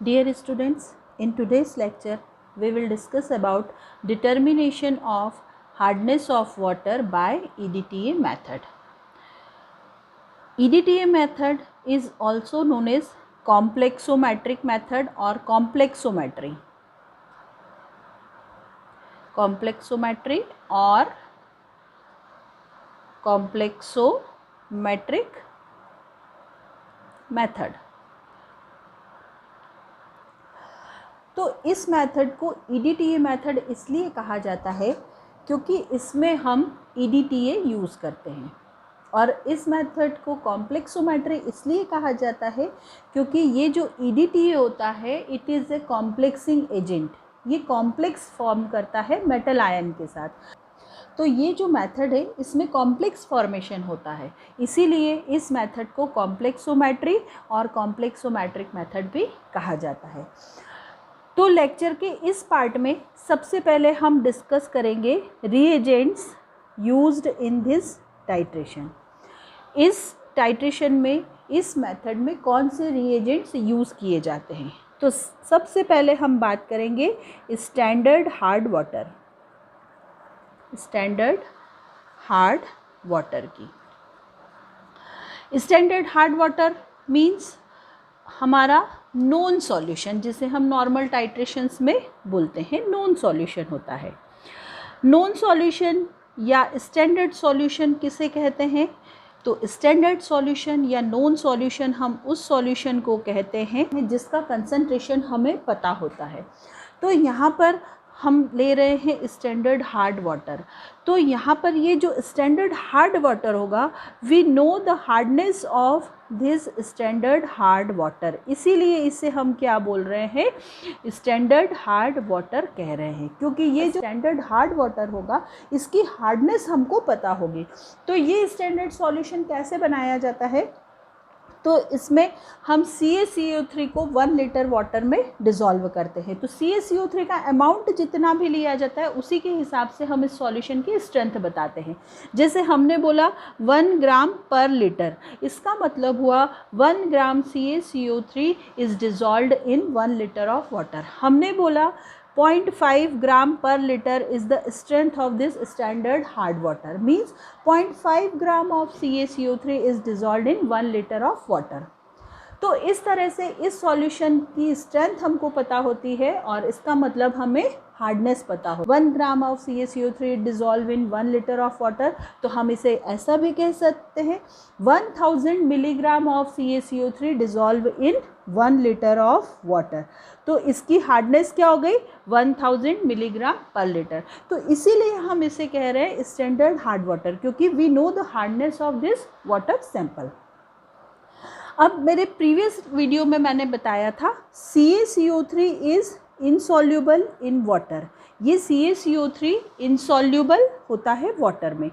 Dear students, in today's lecture, we will discuss about determination of hardness of water by EDTA method. EDTA method is also known as complexometric method or complexometry. Complexometry or complexometric method. तो इस method को EDTA method इसलिए कहा जाता है क्योंकि इसमें हम EDTA यूज़ करते हैं, और इस मेथड को कॉम्प्लेक्सोमेट्री इसलिए कहा जाता है क्योंकि ये जो EDTA होता है it is a complexing agent. ये कॉम्प्लेक्स फॉर्म करता है मेटल आयन के साथ। तो ये जो मेथड है इसमें कॉम्प्लेक्स फॉर्मेशन होता है, इसीलिए इस मेथड को कॉम्प्लेक्सोमेट्री और कॉम्प्लेक्सोमेट्रिक मेथड भी कहा जाता है। तो लेक्चर के इस पार्ट में सबसे पहले हम डिस्कस करेंगे reagents used in this titration. इस टाइट्रेशन में, इस मेथड में कौन से रिएजेंट्स यूज़ किए जाते हैं। तो सबसे पहले हम बात करेंगे standard hard water, standard hard water की। स्टैंडर्ड हार्ड वाटर मीन्स हमारा नॉन सॉल्यूशन, जिसे हम नॉर्मल टाइट्रेशंस में बोलते हैं, नॉन सॉल्यूशन होता है। नॉन सॉल्यूशन या स्टैंडर्ड सॉल्यूशन किसे कहते हैं? तो स्टैंडर्ड सॉल्यूशन या नॉन सॉल्यूशन हम उस सॉल्यूशन को कहते हैं जिसका कंसंट्रेशन हमें पता होता है। तो यहाँ पर हम ले रहे हैं स्टैंडर्ड हार्ड वाटर। तो यहाँ पर ये जो स्टैंडर्ड हार्ड वाटर होगा, we know the hardness of this standard hard water, इसीलिए इसे हम क्या बोल रहे हैं? स्टैंडर्ड हार्ड वाटर कह रहे हैं, क्योंकि ये जो स्टैंडर्ड हार्ड वाटर होगा इसकी हार्डनेस हमको पता होगी। तो ये स्टैंडर्ड सॉल्यूशन कैसे बनाया जाता है? तो इसमें हम CaCO3 को 1 लीटर वाटर में डिज़ोल्व करते हैं। तो CaCO3 का अमाउंट जितना भी लिया जाता है उसी के हिसाब से हम इस सॉल्यूशन की स्ट्रेंथ बताते हैं। जैसे हमने बोला 1 ग्राम पर लीटर, इसका मतलब हुआ 1 gram CaCO3 is dissolved in 1 litre of water. हमने बोला 0.5 gram per litre is the strength of this standard hard water, means 0.5 gram of CaCO3 is dissolved in 1 litre of water. तो इस तरह से इस सॉल्यूशन की स्ट्रेंथ हमको पता होती है और इसका मतलब हमें हार्डनेस पता हो। 1 ग्राम of CaCO3 dissolve in 1 litre of water, तो हम इसे ऐसा भी कह सकते हैं 1000 milligram of CaCO3 dissolve in 1 litre of water. तो इसकी हार्डनेस क्या हो गई? 1000 मिलीग्राम पर लीटर। तो इसीलिए हम इसे कह रहे हैं स्टैंडर्ड हार्ड वाटर, क्योंकि we know the hardness of this water sample. अब मेरे प्रीवियस वीडियो में मैंने बताया था CaCO3 is insoluble in water. ये CaCO3 इनसॉल्यूबल होता है वाटर में।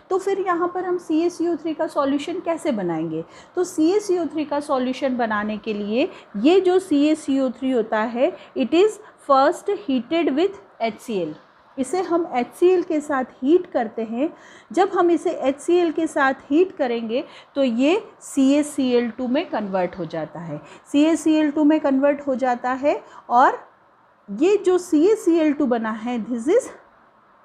तो फिर यहाँ पर हम CaCO3 का सॉल्यूशन कैसे बनाएंगे? तो CaCO3 का सॉल्यूशन बनाने के लिए ये जो CaCO3 होता है it is first heated with HCl। इसे हम HCl के साथ हीट करते हैं। जब हम इसे HCl के साथ हीट करेंगे तो ये CaCl2 में कन्वर्ट हो जाता है, CaCl2 में कन्वर्ट हो जाता है, और ये जो CaCl2 बना है दिस इज़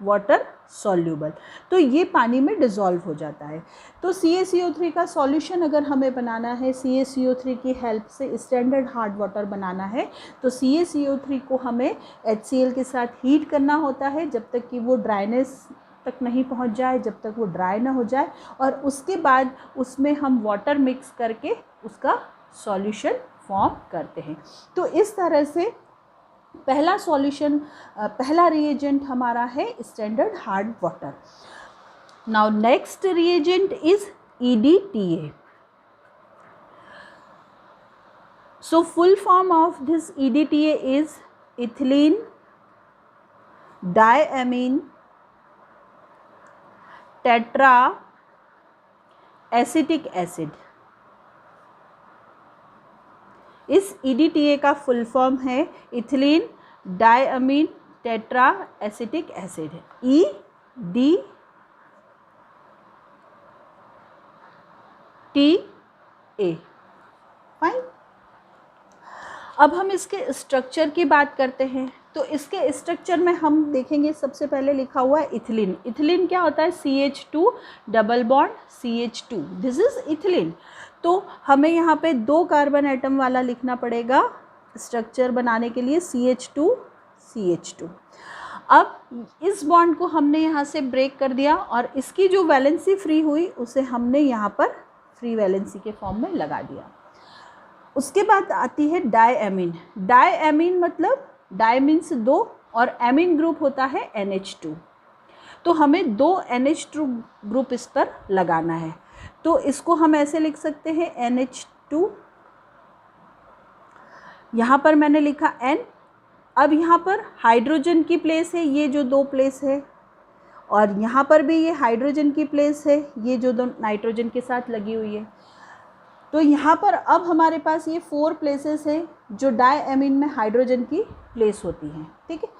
वाटर सॉल्यूबल, तो ये पानी में डिज़ोल्व हो जाता है। तो CaCO3 का सॉल्यूशन अगर हमें बनाना है, CaCO3 की हेल्प से स्टैंडर्ड हार्ड वाटर बनाना है, तो CaCO3 को हमें HCl के साथ हीट करना होता है जब तक कि वो ड्राइनेस तक नहीं पहुंच जाए, जब तक वो ड्राई ना हो जाए, और उसके बाद उसमें हम वाटर मिक्स करके उसका सॉल्यूशन फॉर्म करते हैं। तो इस तरह से पहला सॉल्यूशन, पहला रिएजेंट हमारा है standard hard water. Now next reagent is EDTA। So full form of this EDTA is ethylene diamine tetra acetic acid. इस EDTA का फुल फॉर्म है ethylene diamine tetra acetic acid, EDTA। Fine. अब हम इसके structure की बात करते हैं। तो इसके स्ट्रक्चर में हम देखेंगे, सबसे पहले लिखा हुआ है इथिलीन। इथिलीन क्या होता है? CH2 double bond CH2, this is ethylene. तो हमें यहाँ पे 2 कार्बन एटम वाला लिखना पड़ेगा स्ट्रक्चर बनाने के लिए, CH2 CH2। अब इस बॉन्ड को हमने यहाँ से ब्रेक कर दिया और इसकी जो वैलेंसी फ्री हुई उसे हमने यहाँ पर फ्री वैलेंसी के फॉर्म में लगा दिया। उसके बाद आती है डायएमीन। डायएमीन मतलब डाई मीन्स 2 और एमीन ग्रुप होता है NH2। तो हमें 2 NH2 ग्रुप इस पर लगाना है। तो इसको हम ऐसे लिख सकते हैं NH2, यहाँ पर मैंने लिखा N। अब यहाँ पर हाइड्रोजन की प्लेस है, ये जो 2 प्लेस है, और यहाँ पर भी ये हाइड्रोजन की प्लेस है, ये जो 2 नाइट्रोजन के साथ लगी हुई है। तो यहाँ पर अब हमारे पास ये 4 प्लेसेस है जो डायएमीन में हाइड्रोजन की प्लेस होती हैं, ठीक है।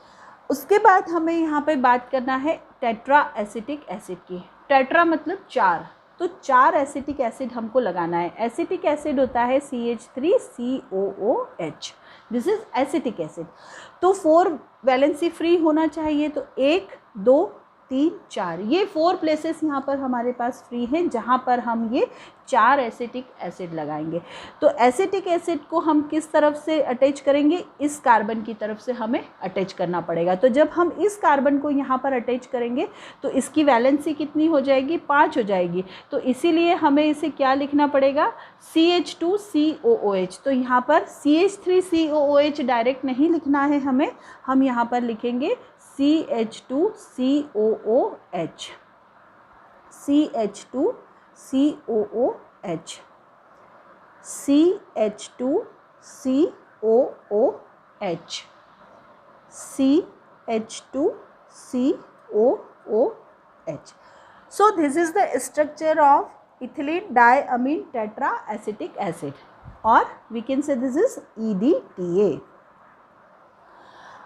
उसके बाद हमें यहाँ पे बात करना है टेट्रा एसिटिक एसिड की। टेट्रा मतलब 4, तो 4 एसिटिक एसिड हमको लगाना है। एसिटिक एसिड होता है CH3COOH, this is acetic acid. तो 4 वैलेंसी फ्री होना चाहिए, तो 1 2 3 4 ये 4 प्लेसेस यहाँ पर हमारे पास फ्री हैं जहाँ पर हम ये 4 एसिटिक एसिड लगाएंगे। तो एसिटिक एसिड को हम किस तरफ से अटैच करेंगे? इस कार्बन की तरफ से हमें अटैच करना पड़ेगा। तो जब हम इस कार्बन को यहाँ पर अटैच करेंगे तो इसकी वैलेंसी कितनी हो जाएगी? 5 हो जाएगी। तो इसीलिए हमें इसे क्या लिखना पड़ेगा? CH2COOH। तो यहाँ पर CH3COOH डायरेक्ट नहीं लिखना है हमें, हम यहाँ पर लिखेंगे CH2COOH, CH2COOH, CH2COOH, CH2COOH. So this is the structure of ethylene diamine tetraacetic acid, or we can say this is EDTA.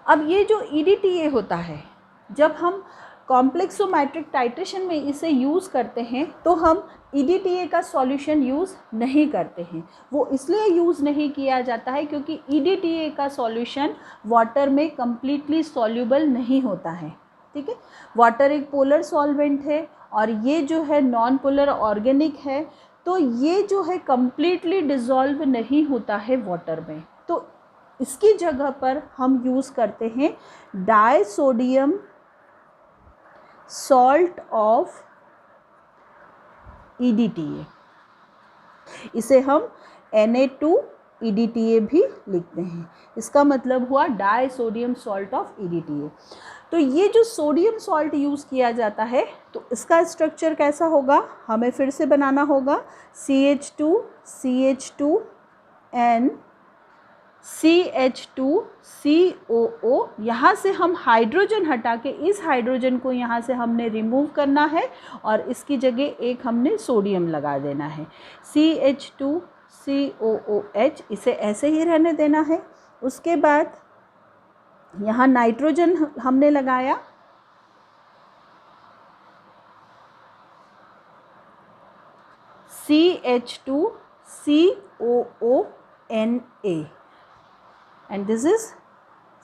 अब ये जो EDTA होता है, जब हम कॉम्प्लेक्सोमेट्रिक टाइट्रेशन में इसे यूज़ करते हैं तो हम EDTA का सॉल्यूशन यूज़ नहीं करते हैं। वो इसलिए यूज़ नहीं किया जाता है क्योंकि EDTA का सॉल्यूशन वाटर में कम्प्लीटली सॉल्यूबल नहीं होता है, ठीक है। वाटर एक पोलर सॉल्वेंट है और ये जो है नॉन पोलर ऑर्गेनिक है, तो ये जो है कम्प्लीटली डिज़ोल्व नहीं होता है वाटर में। तो इसकी जगह पर हम यूज़ करते हैं डाइसोडियम सॉल्ट ऑफ EDTA। इसे हम Na2EDTA भी लिखते हैं। इसका मतलब हुआ डाइसोडियम सॉल्ट ऑफ EDTA। तो ये जो सोडियम सॉल्ट यूज़ किया जाता है तो इसका स्ट्रक्चर कैसा होगा? हमें फिर से बनाना होगा CH2 CH2N CH2COO। यहाँ से हम हाइड्रोजन हटा के इस हाइड्रोजन को यहाँ से हमने रिमूव करना है और इसकी जगह एक हमने सोडियम लगा देना है, CH2COOH। इसे ऐसे ही रहने देना है। उसके बाद यहाँ नाइट्रोजन हमने लगाया, CH2COONA, and this is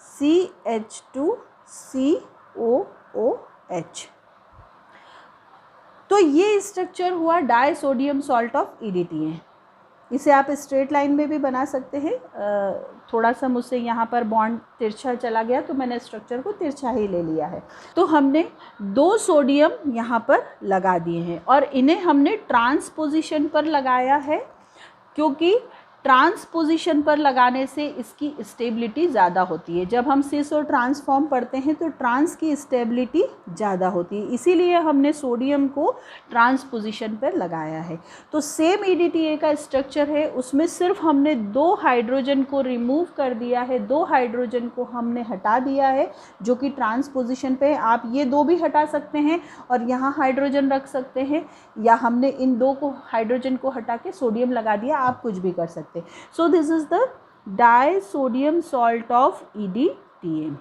CH2COOH। तो ये स्ट्रक्चर हुआ डाइसोडियम सॉल्ट ऑफ EDTA। इसे आप स्ट्रेट लाइन में भी बना सकते हैं। थोड़ा सा मुझसे यहाँ पर बॉन्ड तिरछा चला गया तो मैंने स्ट्रक्चर को तिरछा ही ले लिया है। तो हमने 2 सोडियम यहाँ पर लगा दिए हैं और इन्हें हमने ट्रांसपोजिशन पर लगाया है, क्योंकि ट्रांसपोजिशन पर लगाने से इसकी स्टेबिलिटी ज़्यादा होती है। जब हम सिस और ट्रांसफॉर्म पढ़ते हैं तो ट्रांस की स्टेबिलिटी ज़्यादा होती है, इसीलिए हमने सोडियम को ट्रांसपोजिशन पर लगाया है। तो सेम EDTA का स्ट्रक्चर है, उसमें सिर्फ हमने 2 हाइड्रोजन को रिमूव कर दिया है, 2 हाइड्रोजन को हमने हटा दिया है जो कि ट्रांसपोजिशन पे है। आप ये 2 भी हटा सकते हैं और यहाँ हाइड्रोजन रख सकते हैं, या हमने इन 2 को हाइड्रोजन को हटा के सोडियम लगा दिया, आप कुछ भी कर सकते हैं। So this is the disodium salt of EDTA।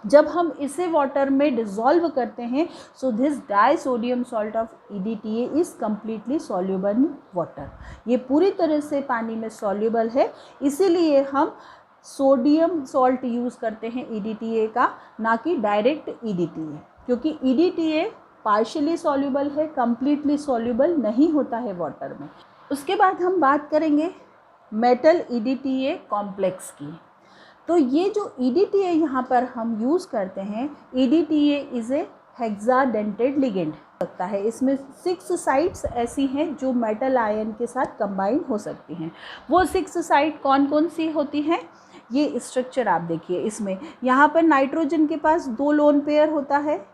जब हम इसे वाटर में डिज़ोल्व करते हैं so this disodium salt of EDTA is completely soluble in water. ये पूरी तरह से पानी में सॉल्यूबल है, इसीलिए हम सोडियम सॉल्ट यूज़ करते हैं EDTA का, ना कि डायरेक्ट EDTA, क्योंकि EDTA पार्शियली सॉल्युबल है, कम्प्लीटली सॉल्युबल नहीं होता है वाटर में। उसके बाद हम बात करेंगे मेटल EDTA कॉम्प्लेक्स की। तो ये जो EDTA यहाँ पर हम यूज़ करते हैं, EDTA is a hexadentate ligand सकता है। इसमें 6 साइट्स ऐसी हैं जो मेटल आयन के साथ कंबाइन हो सकती हैं। वो 6 साइट कौन कौन सी होती हैं, ये स्ट्रक्चर आप देखिए। इसमें यहाँ पर नाइट्रोजन के पास 2 लोन पेयर होता है,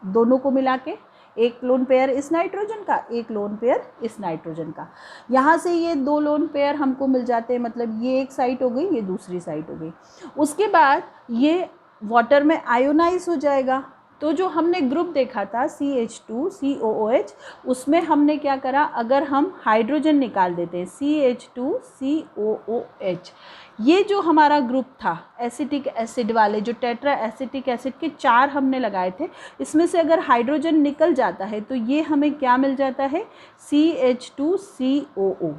दोनों को मिला के एक लोन पेयर इस नाइट्रोजन का, एक लोन पेयर इस नाइट्रोजन का। यहाँ से ये 2 लोन पेयर हमको मिल जाते हैं, मतलब ये एक साइट हो गई, ये दूसरी साइट हो गई। उसके बाद ये वाटर में आयोनाइज हो जाएगा। तो जो हमने ग्रुप देखा था CH2COOH, उसमें हमने क्या करा, अगर हम हाइड्रोजन निकाल देते हैं CH2COOH, ये जो हमारा ग्रुप था एसिटिक एसिड वाले, जो टेट्रा एसिटिक एसिड के 4 हमने लगाए थे, इसमें से अगर हाइड्रोजन निकल जाता है तो ये हमें क्या मिल जाता है, CH2COO।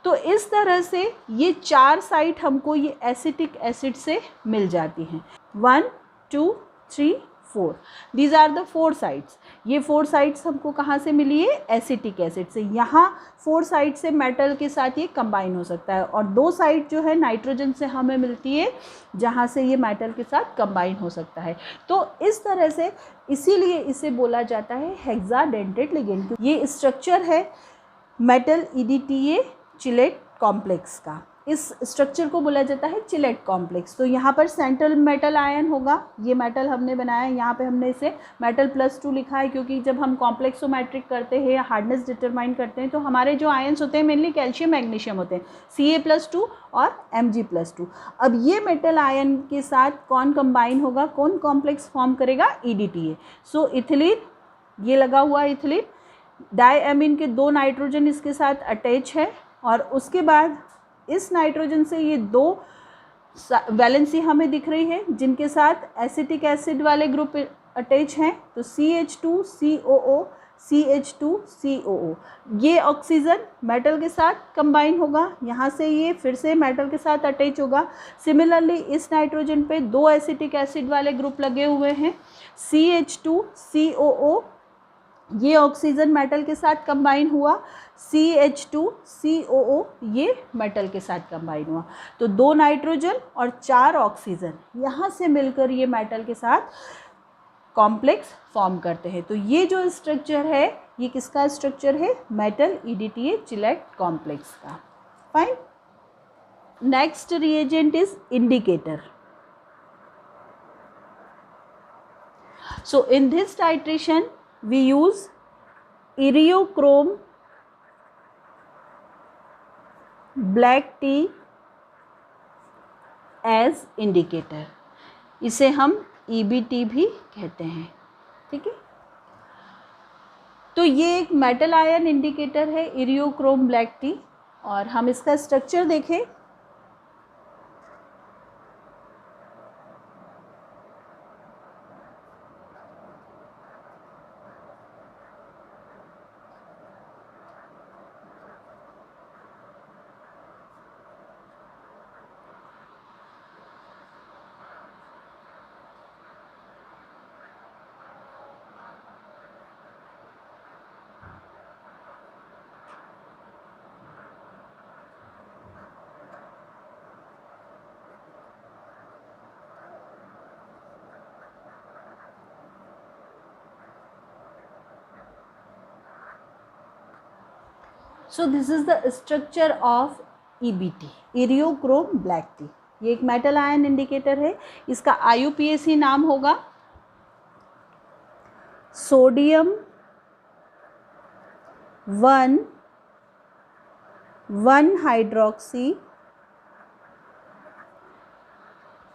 तो इस तरह से ये 4 साइट हमको ये एसिटिक एसिड से मिल जाती हैं। 1 2 3 4, दीज आर द 4 साइट्स। ये 4 साइट्स हमको कहाँ से मिली है, एसिटिक एसिड से। यहाँ 4 साइट से मेटल के साथ ये कंबाइन हो सकता है, और 2 साइट जो है नाइट्रोजन से हमें मिलती है, जहाँ से ये मेटल के साथ कंबाइन हो सकता है। तो इस तरह से, इसीलिए इसे बोला जाता है हेक्साडेंटेड लिगेंड। ये स्ट्रक्चर है मेटल EDTA चिलेट कॉम्प्लेक्स का। इस स्ट्रक्चर को बोला जाता है चिलेट कॉम्प्लेक्स। तो यहाँ पर सेंट्रल मेटल आयन होगा, ये मेटल हमने बनाया है, यहाँ पे हमने इसे मेटल +2 लिखा है, क्योंकि जब हम कॉम्प्लेक्सोमेट्रिक करते हैं या हार्डनेस डिटरमाइन करते हैं तो हमारे जो आयन्स होते हैं मेनली कैल्शियम मैग्नीशियम होते हैं, Ca+2 और Mg+2। अब ये मेटल आयन के साथ कौन कंबाइन होगा, कौन कॉम्प्लेक्स फॉर्म करेगा, EDTA। सो इथिलीन, ये लगा हुआ इथिलीन, डायएमीन के 2 नाइट्रोजन इसके साथ अटैच है, और उसके बाद इस नाइट्रोजन से ये 2 वैलेंसी हमें दिख रही है जिनके साथ एसिटिक एसिड वाले ग्रुप अटैच हैं। तो CH2COO CH2COO, ये ऑक्सीजन मेटल के साथ कंबाइन होगा, यहाँ से ये फिर से मेटल के साथ अटैच होगा। सिमिलरली इस नाइट्रोजन पे 2 एसिटिक एसिड वाले ग्रुप लगे हुए हैं, CH2COO, ये ऑक्सीजन मेटल के साथ कंबाइन हुआ, CH2COO, ये मेटल के साथ कंबाइन हुआ। तो 2 नाइट्रोजन और 4 ऑक्सीजन यहाँ से मिलकर ये मेटल के साथ कॉम्प्लेक्स फॉर्म करते हैं। तो ये जो स्ट्रक्चर है, ये किसका स्ट्रक्चर है, मेटल EDTA चिलेट कॉम्प्लेक्स का। Fine. Next reagent is indicator. So in this titration we use Eriochrome black tea as indicator, इसे हम EBT भी कहते हैं, ठीक है। तो ये एक मेटल आयन इंडिकेटर है Eriochrome black tea, और हम इसका स्ट्रक्चर देखें। So this is the structure of EBT, Eriochrome black tea। ये एक मेटल आयन इंडिकेटर है, इसका IUPAC नाम होगा सोडियम 1,1-हाइड्रोक्सी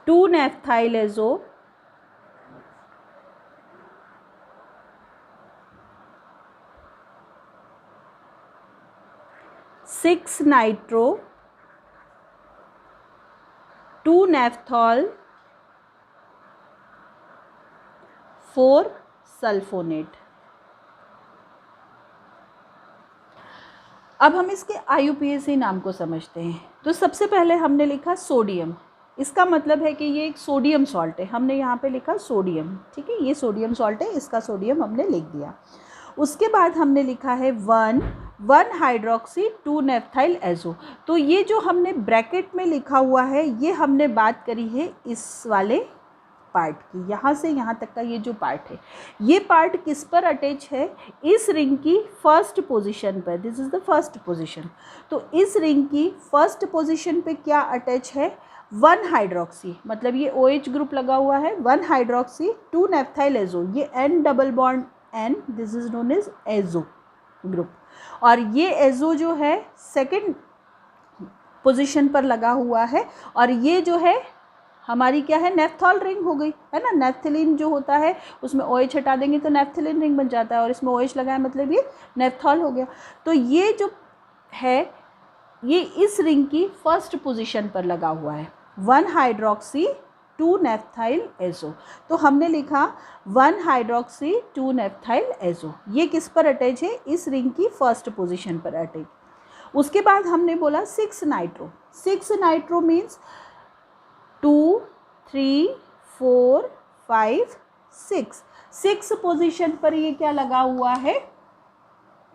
2-नेफ्थाइलेजो 6-नाइट्रो 2-नेफ्थॉल 4-सल्फोनेट। अब हम इसके IUPAC नाम को समझते हैं। तो तो सबसे पहले हमने लिखा सोडियम, इसका मतलब है कि ये एक सोडियम सॉल्ट है, हमने यहाँ पे लिखा सोडियम, ठीक है, ये सोडियम सॉल्ट है, इसका सोडियम हमने लिख दिया। उसके बाद हमने लिखा है 1 हाइड्रोक्सी 2 नेफ्थाइल एजो। तो ये जो हमने ब्रैकेट में लिखा हुआ है ये हमने बात करी है इस वाले पार्ट की, यहाँ से यहाँ तक का ये जो पार्ट है, ये पार्ट किस पर अटैच है, इस रिंग की फर्स्ट पोजीशन पर, this is the first position. तो इस रिंग की फर्स्ट पोजीशन पे क्या अटैच है, 1 हाइड्रोक्सी, मतलब ये OH ग्रुप लगा हुआ है, 1 हाइड्रोक्सी 2 नेफ्थाइल एजो, ये N double bond N, this is known as azo group. और ये एजो जो है सेकेंड पोजीशन पर लगा हुआ है, और ये जो है हमारी क्या है, नेफ्थॉल रिंग हो गई है ना। नेफ्थलीन जो होता है उसमें OH हटा देंगे तो नेफ्थलीन रिंग बन जाता है, और इसमें OH लगाए मतलब ये नेफ्थॉल हो गया। तो ये जो है ये इस रिंग की फर्स्ट पोजीशन पर लगा हुआ है, 1 हाइड्रोक्सी 2 नेफ्थाइल एजो। तो हमने लिखा 1 हाइड्रोक्सी 2 नेफ्थाइल एजो, ये किस पर अटैच है, इस रिंग की फर्स्ट पोजीशन पर अटैच। उसके बाद हमने बोला 6 नाइट्रो, 6 नाइट्रो मीन्स 2 3 4 5 6, 6 पोजीशन पर ये क्या लगा हुआ है,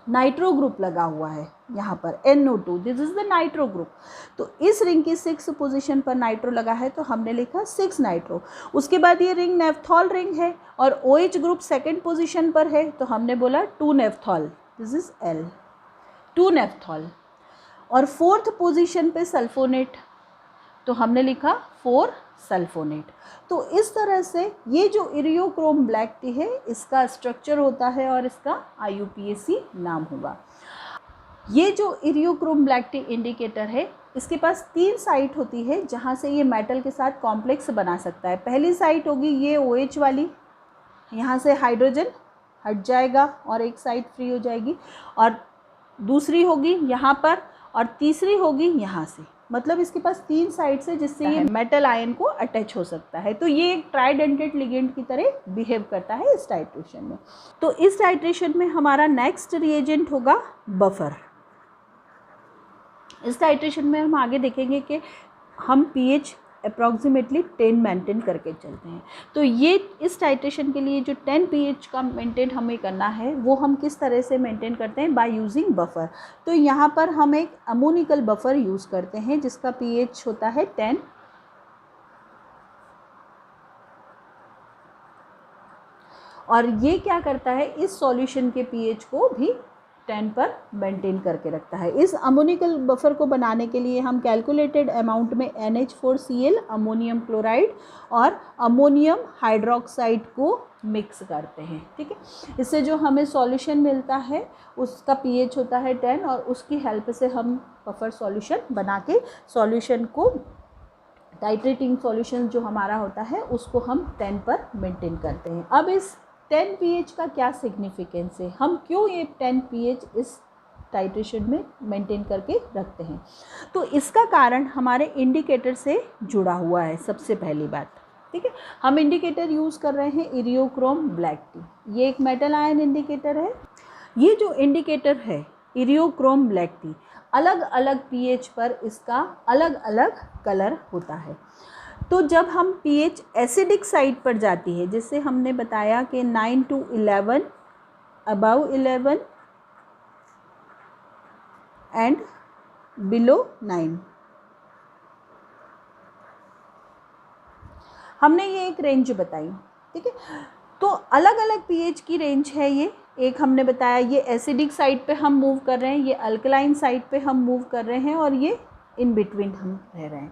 नाइट्रो ग्रुप लगा हुआ है यहाँ पर NO2, this is the nitro group. तो इस रिंग की 6 पोजीशन पर नाइट्रो लगा है तो हमने लिखा 6 नाइट्रो। उसके बाद ये रिंग नेफ्थॉल रिंग है और OH ग्रुप सेकेंड पोजीशन पर है तो हमने बोला 2 naphthol, this is L, 2 naphthol. और फोर्थ पोजीशन पे सल्फोनेट तो हमने लिखा 4 सल्फोनेट। तो इस तरह से ये जो इरियोक्रोम ब्लैक टी है इसका स्ट्रक्चर होता है और इसका IUPAC नाम होगा। ये जो इरियोक्रोम ब्लैक टी इंडिकेटर है इसके पास 3 साइट होती है जहाँ से ये मेटल के साथ कॉम्प्लेक्स बना सकता है। पहली साइट होगी ये OH वाली, यहाँ से हाइड्रोजन हट जाएगा और एक साइड फ्री हो जाएगी, और दूसरी होगी यहाँ पर, और तीसरी होगी यहाँ से। मतलब इसके पास 3 साइड्स है जिससे ये मेटल आयन को अटैच हो सकता है। तो ये एक ट्राइडेंटेड लिगेंड की तरह बिहेव करता है इस टाइट्रेशन में। तो इस टाइट्रेशन में हमारा नेक्स्ट रिएजेंट होगा बफर। इस टाइट्रेशन में हम आगे देखेंगे कि हम pH अप्रॉक्सीमेटली 10 मेंटेन करके चलते हैं। तो ये इस टाइट्रेशन के लिए जो 10 pH का मेंटेन हमें करना है वो हम किस तरह से मेंटेन करते हैं, बाय यूजिंग बफर। तो यहाँ पर हम एक अमोनिकल बफर यूज़ करते हैं जिसका pH होता है 10, और ये क्या करता है, इस सॉल्यूशन के pH को भी 10 पर मेंटेन करके रखता है। इस अमोनिकल बफर को बनाने के लिए हम कैलकुलेटेड अमाउंट में NH4Cl, अमोनियम क्लोराइड और अमोनियम हाइड्रोक्साइड को मिक्स करते हैं, ठीक है। इससे जो हमें सॉल्यूशन मिलता है उसका pH होता है 10, और उसकी हेल्प से हम बफर सॉल्यूशन बना के सॉल्यूशन को, टाइट्रेटिंग सॉल्यूशन जो हमारा होता है उसको हम 10 पर मेंटेन करते हैं। अब इस 10 pH का क्या सिग्निफिकेंस है, हम क्यों ये 10 pH इस टाइट्रेशन में मेंटेन करके रखते हैं, तो इसका कारण हमारे इंडिकेटर से जुड़ा हुआ है। सबसे पहली बात, ठीक है, हम इंडिकेटर यूज़ कर रहे हैं इरियोक्रोम ब्लैक टी, ये एक मेटल आयन इंडिकेटर है। ये जो इंडिकेटर है इरियोक्रोम ब्लैक टी, अलग अलग pH पर इसका अलग अलग कलर होता है। तो जब हम pH एसिडिक साइड पर जाती है, जिससे हमने बताया कि 9 to 11, अबव 11 एंड बिलो 9, हमने ये एक रेंज बताई, ठीक है। तो अलग अलग pH की रेंज है ये। एक हमने बताया ये एसिडिक साइड पे हम मूव कर रहे हैं, ये अल्कलाइन साइड पे हम मूव कर रहे हैं, और ये इन बिटवीन हम रह रहे हैं।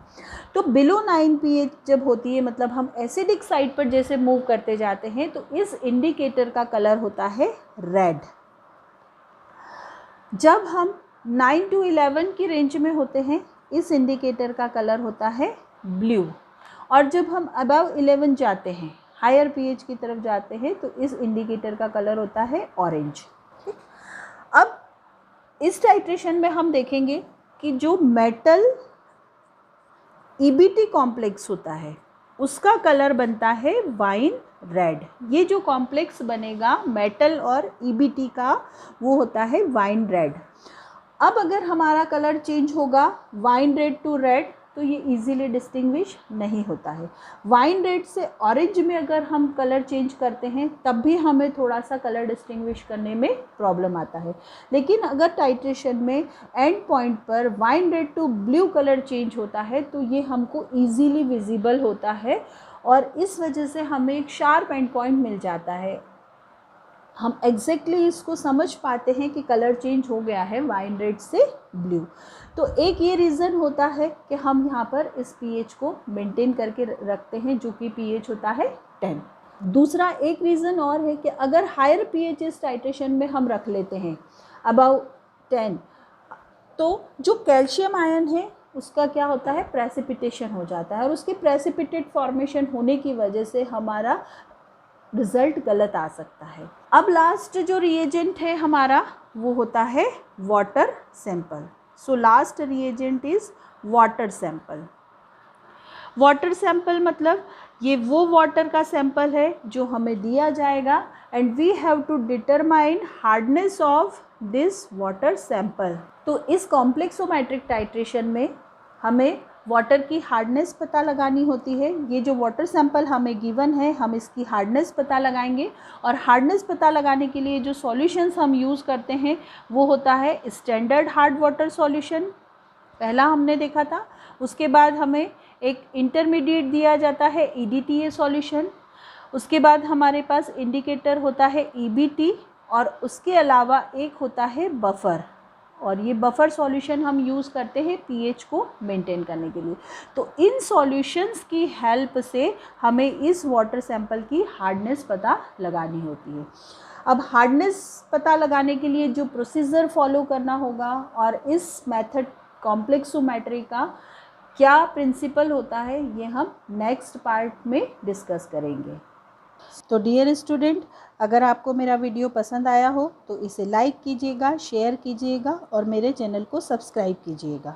तो बिलो 9 pH जब होती है, मतलब हम एसिडिक साइड पर जैसे मूव करते जाते हैं, तो इस इंडिकेटर का कलर होता है रेड। जब हम 9 to 11 की रेंज में होते हैं, इस इंडिकेटर का कलर होता है ब्लू, और जब हम अबव 11 जाते हैं, हायर pH की तरफ जाते हैं, तो इस इंडिकेटर का कलर होता है ऑरेंज। अब इस टाइट्रेशन में हम देखेंगे कि जो मेटल EBT कॉम्प्लेक्स होता है उसका कलर बनता है वाइन रेड। ये जो कॉम्प्लेक्स बनेगा मेटल और EBT का वो होता है वाइन रेड। अब अगर हमारा कलर चेंज होगा वाइन रेड टू रेड, तो ये इजीली डिस्टिंग्विश नहीं होता है। वाइन रेड से ऑरेंज में अगर हम कलर चेंज करते हैं तब भी हमें थोड़ा सा कलर डिस्टिंग्विश करने में प्रॉब्लम आता है। लेकिन अगर टाइट्रेशन में एंड पॉइंट पर wine red to blue colour change होता है तो ये हमको ईजीली विजिबल होता है और इस वजह से हमें एक शार्प एंड पॉइंट मिल जाता है। हम एग्जैक्टली इसको समझ पाते हैं कि कलर चेंज हो गया है वाइन रेड से ब्लू। तो एक ये रीज़न होता है कि हम यहाँ पर इस पीएच को मेंटेन करके रखते हैं जो कि पीएच होता है 10। दूसरा एक रीज़न और है कि अगर हायर पीएच इस टाइट्रेशन में हम रख लेते हैं अबाउ 10, तो जो कैल्शियम आयन है उसका क्या होता है, प्रेसिपिटेशन हो जाता है और उसके प्रेसिपिटेट फॉर्मेशन होने की वजह से हमारा रिज़ल्ट गलत आ सकता है। अब लास्ट जो रिएजेंट है हमारा वो होता है water sample. So last reagent is water sample. Water sample मतलब ये वो वाटर का सैंपल है जो हमें दिया जाएगा and we have to determine hardness of this water sample. तो इस कॉम्प्लेक्सोमेट्रिक टाइट्रेशन में हमें वाटर की हार्डनेस पता लगानी होती है। ये जो वाटर सैंपल हमें गिवन है हम इसकी हार्डनेस पता लगाएंगे और हार्डनेस पता लगाने के लिए जो सॉल्यूशंस हम यूज़ करते हैं वो होता है स्टैंडर्ड हार्ड वाटर सॉल्यूशन, पहला हमने देखा था। उसके बाद हमें एक इंटरमीडिएट दिया जाता है EDTA सॉल्यूशन। उसके बाद हमारे पास इंडिकेटर होता है EBT और उसके अलावा एक होता है बफर, और ये बफर सॉल्यूशन हम यूज़ करते हैं पीएच को मेंटेन करने के लिए। तो इन सॉल्यूशंस की हेल्प से हमें इस वाटर सैंपल की हार्डनेस पता लगानी होती है। अब हार्डनेस पता लगाने के लिए जो प्रोसीजर फॉलो करना होगा और इस मेथड कॉम्प्लेक्सोमेट्री का क्या प्रिंसिपल होता है ये हम नेक्स्ट पार्ट में डिस्कस करेंगे। तो डियर स्टूडेंट, अगर आपको मेरा वीडियो पसंद आया हो तो इसे लाइक कीजिएगा, शेयर कीजिएगा और मेरे चैनल को सब्सक्राइब कीजिएगा।